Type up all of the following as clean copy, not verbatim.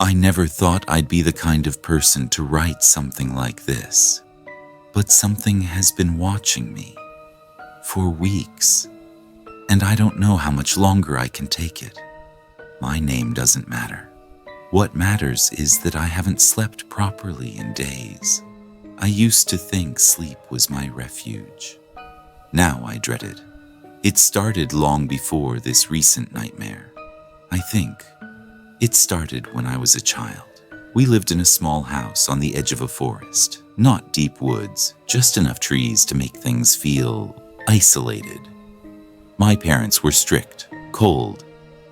I never thought I'd be the kind of person to write something like this, but something has been watching me for weeks, and I don't know how much longer I can take it. My name doesn't matter. What matters is that I haven't slept properly in days. I used to think sleep was my refuge. Now I dread it. It started long before this recent nightmare. I think it started when I was a child. We lived in a small house on the edge of a forest. Not deep woods, just enough trees to make things feel isolated. My parents were strict, cold.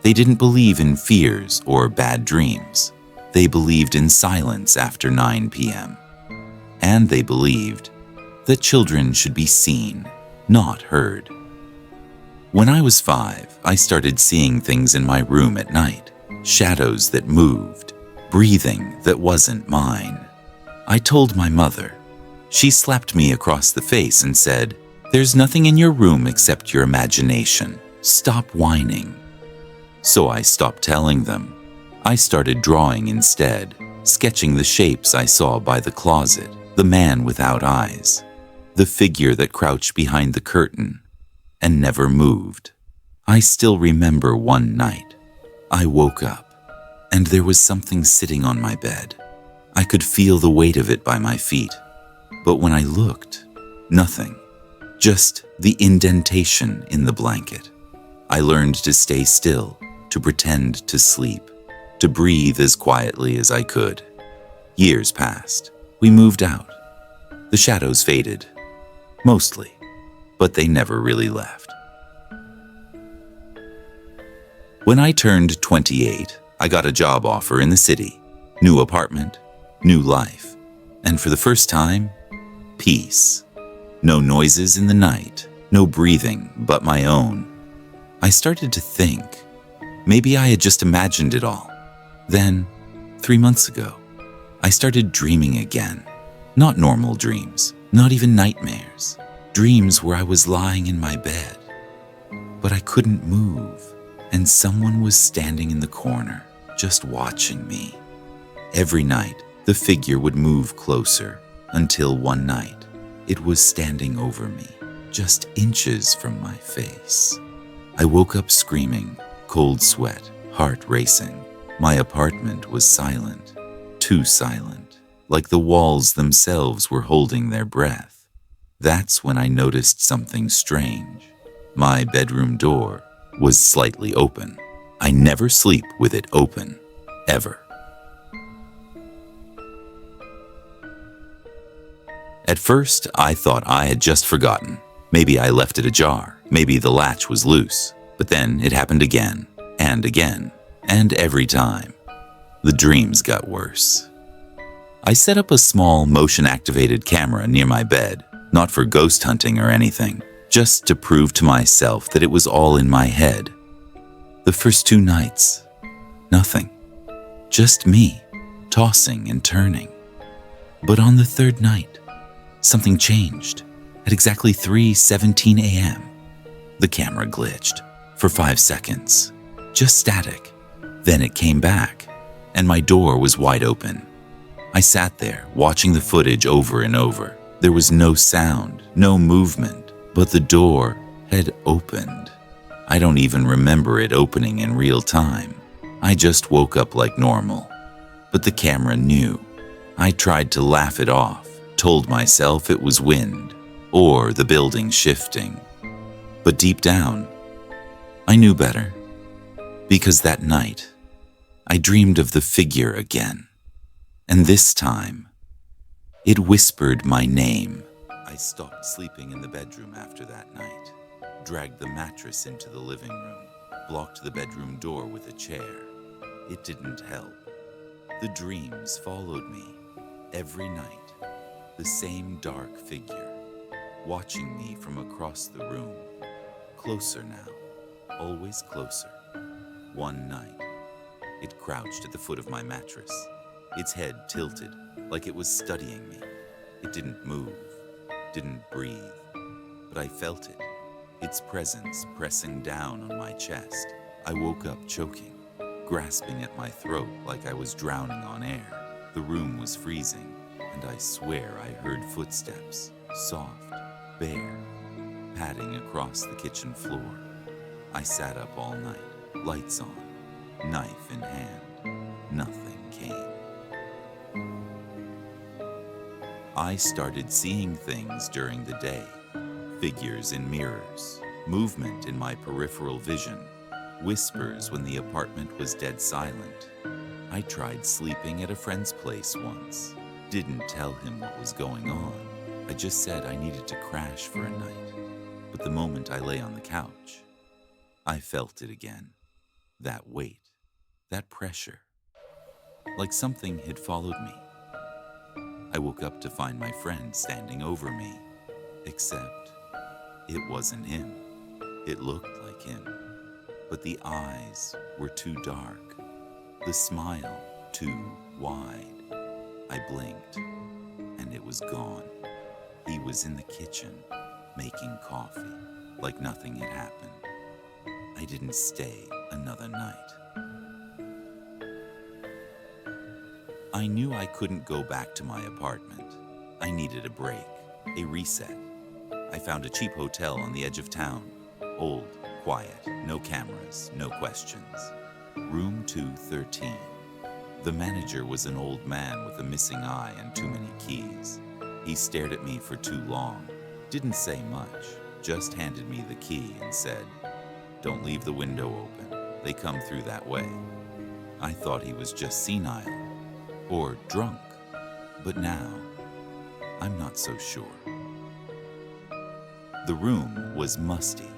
They didn't believe in fears or bad dreams. They believed in silence after 9 p.m. And they believed that children should be seen, not heard. When I was 5, I started seeing things in my room at night. Shadows that moved, breathing that wasn't mine. I told my mother. She slapped me across the face and said, "There's nothing in your room except your imagination. Stop whining." So I stopped telling them. I started drawing instead, sketching the shapes I saw by the closet, the man without eyes, the figure that crouched behind the curtain and never moved. I still remember one night. I woke up, and there was something sitting on my bed. I could feel the weight of it by my feet, but when I looked, nothing, just the indentation in the blanket. I learned to stay still, to pretend to sleep, to breathe as quietly as I could. Years passed. We moved out. The shadows faded, mostly, but they never really left. When I turned 28, I got a job offer in the city. New apartment, new life, and for the first time, peace. No noises in the night, no breathing but my own. I started to think, maybe I had just imagined it all. Then, 3 months ago, I started dreaming again. Not normal dreams, not even nightmares. Dreams where I was lying in my bed, but I couldn't move. And someone was standing in the corner, just watching me. Every night, the figure would move closer, until one night, it was standing over me, just inches from my face. I woke up screaming, cold sweat, heart racing. My apartment was silent, too silent, like the walls themselves were holding their breath. That's when I noticed something strange. My bedroom door was slightly open. I never sleep with it open, ever. At first, I thought I had just forgotten. Maybe I left it ajar, maybe the latch was loose. But then it happened again, and every time. The dreams got worse. I set up a small motion-activated camera near my bed, not for ghost hunting or anything, just to prove to myself that it was all in my head. The first 2 nights, nothing. Just me, tossing and turning. But on the 3rd night, something changed. At exactly 3:17 a.m., the camera glitched for 5 seconds, just static. Then it came back, and my door was wide open. I sat there, watching the footage over and over. There was no sound, no movement. But the door had opened. I don't even remember it opening in real time. I just woke up like normal. But the camera knew. I tried to laugh it off, told myself it was wind, or the building shifting. But deep down, I knew better. Because that night, I dreamed of the figure again. And this time, it whispered my name. I stopped sleeping in the bedroom after that night, dragged the mattress into the living room, blocked the bedroom door with a chair. It didn't help. The dreams followed me every night, the same dark figure, watching me from across the room. Closer now, always closer. One night, it crouched at the foot of my mattress, its head tilted like it was studying me. It didn't move, didn't breathe, but I felt it, its presence pressing down on my chest. I woke up choking, grasping at my throat like I was drowning on air. The room was freezing, and I swear I heard footsteps, soft, bare, padding across the kitchen floor. I sat up all night, lights on, knife in hand. Nothing came. I started seeing things during the day. Figures in mirrors, movement in my peripheral vision, whispers when the apartment was dead silent. I tried sleeping at a friend's place once. Didn't tell him what was going on. I just said I needed to crash for a night. But the moment I lay on the couch, I felt it again. That weight, that pressure. Like something had followed me. I woke up to find my friend standing over me, except it wasn't him. It looked like him, but the eyes were too dark, the smile too wide. I blinked, and it was gone. He was in the kitchen, making coffee, like nothing had happened. I didn't stay another night. I knew I couldn't go back to my apartment. I needed a break, a reset. I found a cheap hotel on the edge of town. Old, quiet, no cameras, no questions. Room 213. The manager was an old man with a missing eye and too many keys. He stared at me for too long, didn't say much, just handed me the key and said, "Don't leave the window open. They come through that way." I thought he was just senile or drunk, but now I'm not so sure. The room was musty,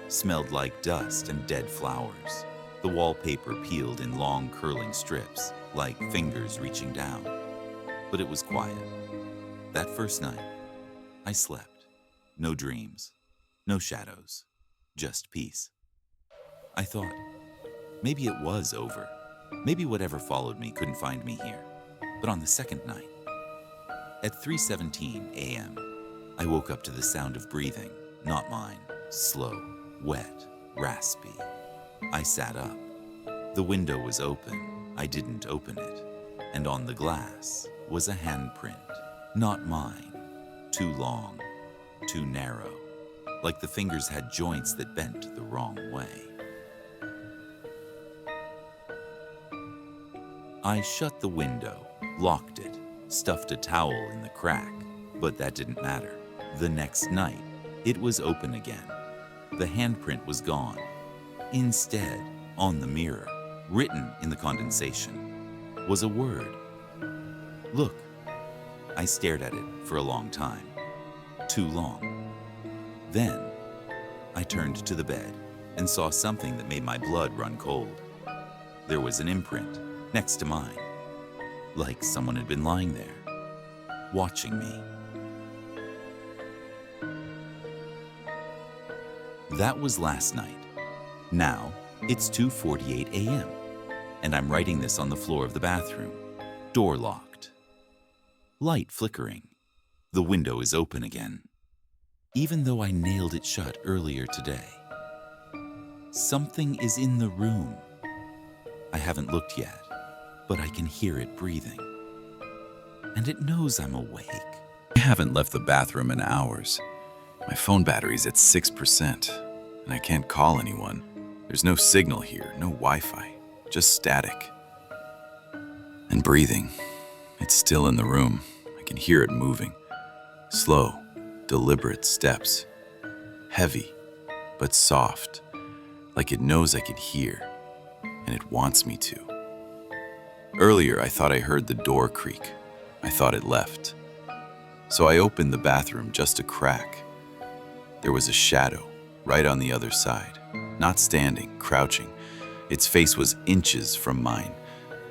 smelled like dust and dead flowers. The wallpaper peeled in long curling strips, like fingers reaching down. But it was quiet. That first night, I slept. No dreams, no shadows, just peace. I thought, maybe it was over. Maybe whatever followed me couldn't find me here. But on the second night, at 3:17 a.m., I woke up to the sound of breathing, not mine, slow, wet, raspy. I sat up. The window was open. I didn't open it. And on the glass was a handprint, not mine, too long, too narrow, like the fingers had joints that bent the wrong way. I shut the window, locked it, stuffed a towel in the crack, but that didn't matter. The next night, it was open again. The handprint was gone. Instead, on the mirror, written in the condensation, was a word. Look. I stared at it for a long time. Too long. Then, I turned to the bed and saw something that made my blood run cold. There was an imprint next to mine, like someone had been lying there, watching me. That was last night. Now, it's 2:48 a.m., and I'm writing this on the floor of the bathroom. Door locked. Light flickering. The window is open again, even though I nailed it shut earlier today. Something is in the room. I haven't looked yet, but I can hear it breathing. And it knows I'm awake. I haven't left the bathroom in hours. My phone battery's at 6%, and I can't call anyone. There's no signal here, no Wi-Fi, just static. And breathing. It's still in the room. I can hear it moving. Slow, deliberate steps. Heavy, but soft, like it knows I can hear, and it wants me to. Earlier, I thought I heard the door creak. I thought it left. So I opened the bathroom just a crack. There was a shadow right on the other side, not standing, crouching. Its face was inches from mine,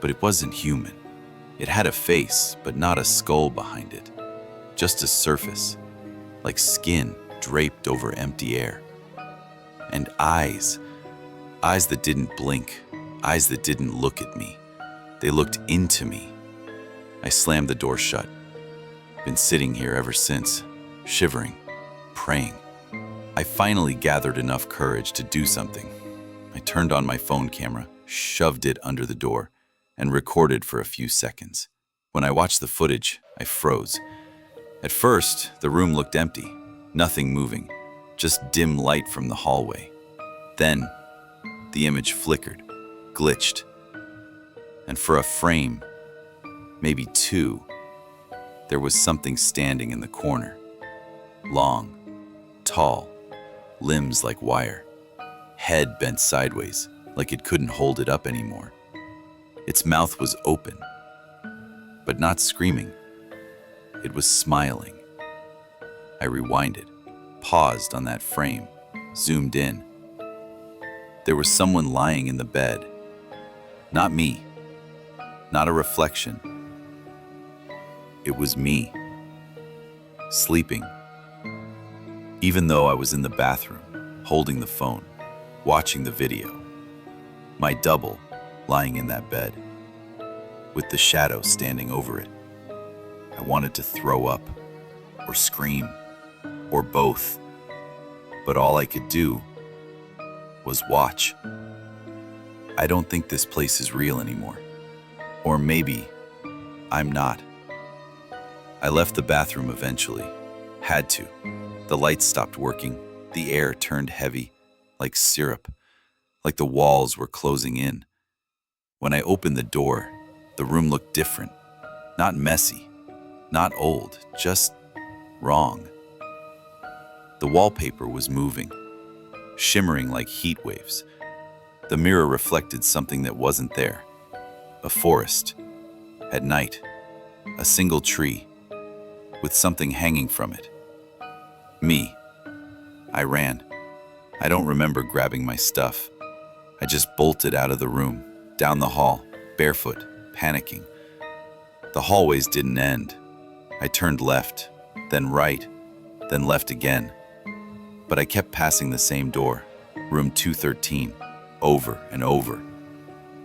but it wasn't human. It had a face, but not a skull behind it. Just a surface, like skin draped over empty air. And eyes that didn't blink, eyes that didn't look at me. They looked into me. I slammed the door shut. Been sitting here ever since, shivering, praying. I finally gathered enough courage to do something. I turned on my phone camera, shoved it under the door, and recorded for a few seconds. When I watched the footage, I froze. At first, the room looked empty, nothing moving, just dim light from the hallway. Then, the image flickered, glitched, and for a frame, maybe two, there was something standing in the corner. Long, tall, limbs like wire, head bent sideways, like it couldn't hold it up anymore. Its mouth was open, but not screaming. It was smiling. I rewinded, paused on that frame, zoomed in. There was someone lying in the bed. Not me. Not a reflection. It was me. Sleeping. Even though I was in the bathroom, holding the phone, watching the video. My double lying in that bed, with the shadow standing over it. I wanted to throw up, or scream, or both, but all I could do was watch. I don't think this place is real anymore. Or maybe I'm not. I left the bathroom eventually. Had to. The lights stopped working. The air turned heavy, like syrup, like the walls were closing in. When I opened the door, the room looked different. Not messy, not old, just wrong. The wallpaper was moving, shimmering like heat waves. The mirror reflected something that wasn't there. A forest. At night. A single tree. With something hanging from it. Me. I ran. I don't remember grabbing my stuff. I just bolted out of the room, down the hall, barefoot, panicking. The hallways didn't end. I turned left, then right, then left again. But I kept passing the same door, room 213, over and over.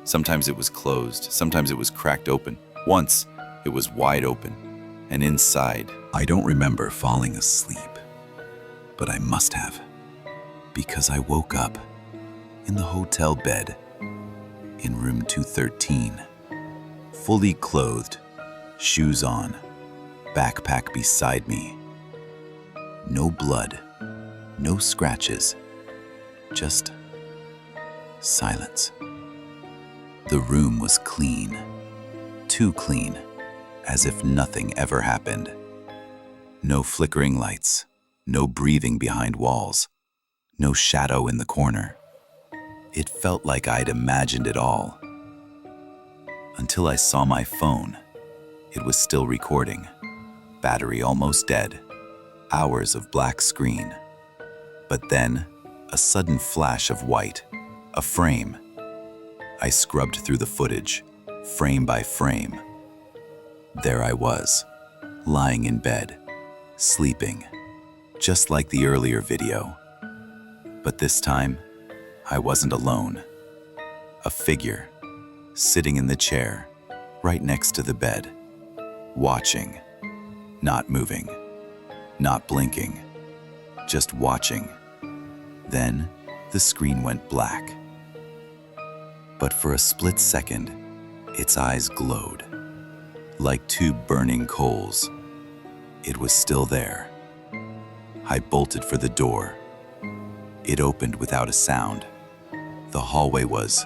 Sometimes it was closed, sometimes it was cracked open. Once, it was wide open, and inside, I don't remember falling asleep, but I must have, because I woke up in the hotel bed in room 213, fully clothed, shoes on, backpack beside me. No blood, no scratches, just silence. The room was clean, too clean, as if nothing ever happened. No flickering lights, no breathing behind walls, no shadow in the corner. It felt like I'd imagined it all. Until I saw my phone. It was still recording. Battery almost dead. Hours of black screen. But then, a sudden flash of white. A frame. I scrubbed through the footage, frame by frame. There I was, lying in bed, sleeping, just like the earlier video. But this time, I wasn't alone. A figure, sitting in the chair, right next to the bed, watching, not moving, not blinking, just watching. Then, the screen went black. But for a split second, its eyes glowed, like two burning coals. It was still there. I bolted for the door. It opened without a sound. The hallway was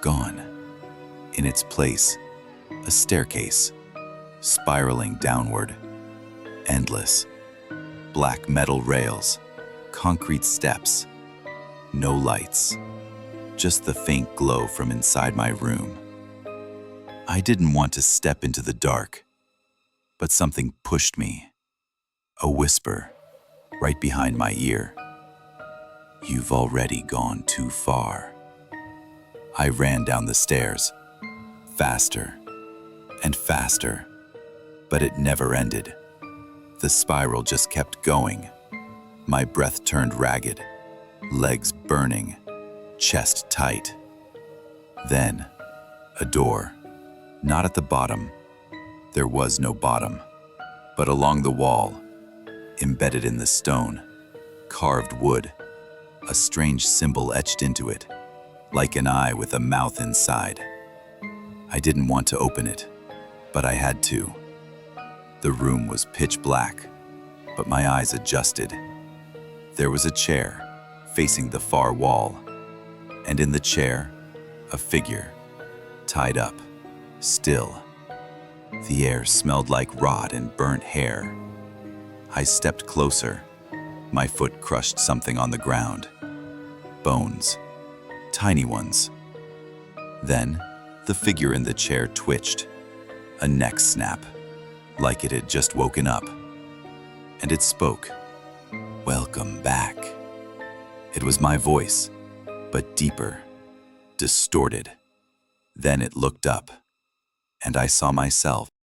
gone. In its place, a staircase, spiraling downward, endless. Black metal rails, concrete steps, no lights, just the faint glow from inside my room. I didn't want to step into the dark, but something pushed me. A whisper, right behind my ear. You've already gone too far. I ran down the stairs, faster and faster, but it never ended. The spiral just kept going. My breath turned ragged, legs burning, chest tight. Then, a door. Not at the bottom. There was no bottom, but along the wall, embedded in the stone, carved wood, a strange symbol etched into it, like an eye with a mouth inside. I didn't want to open it, but I had to. The room was pitch black, but my eyes adjusted. There was a chair facing the far wall, and in the chair, a figure, tied up, still. The air smelled like rot and burnt hair. I stepped closer. My foot crushed something on the ground. Bones, tiny ones. Then, the figure in the chair twitched. A neck snap, like it had just woken up. And it spoke. "Welcome back." It was my voice, but deeper, distorted. Then it looked up, and I saw myself.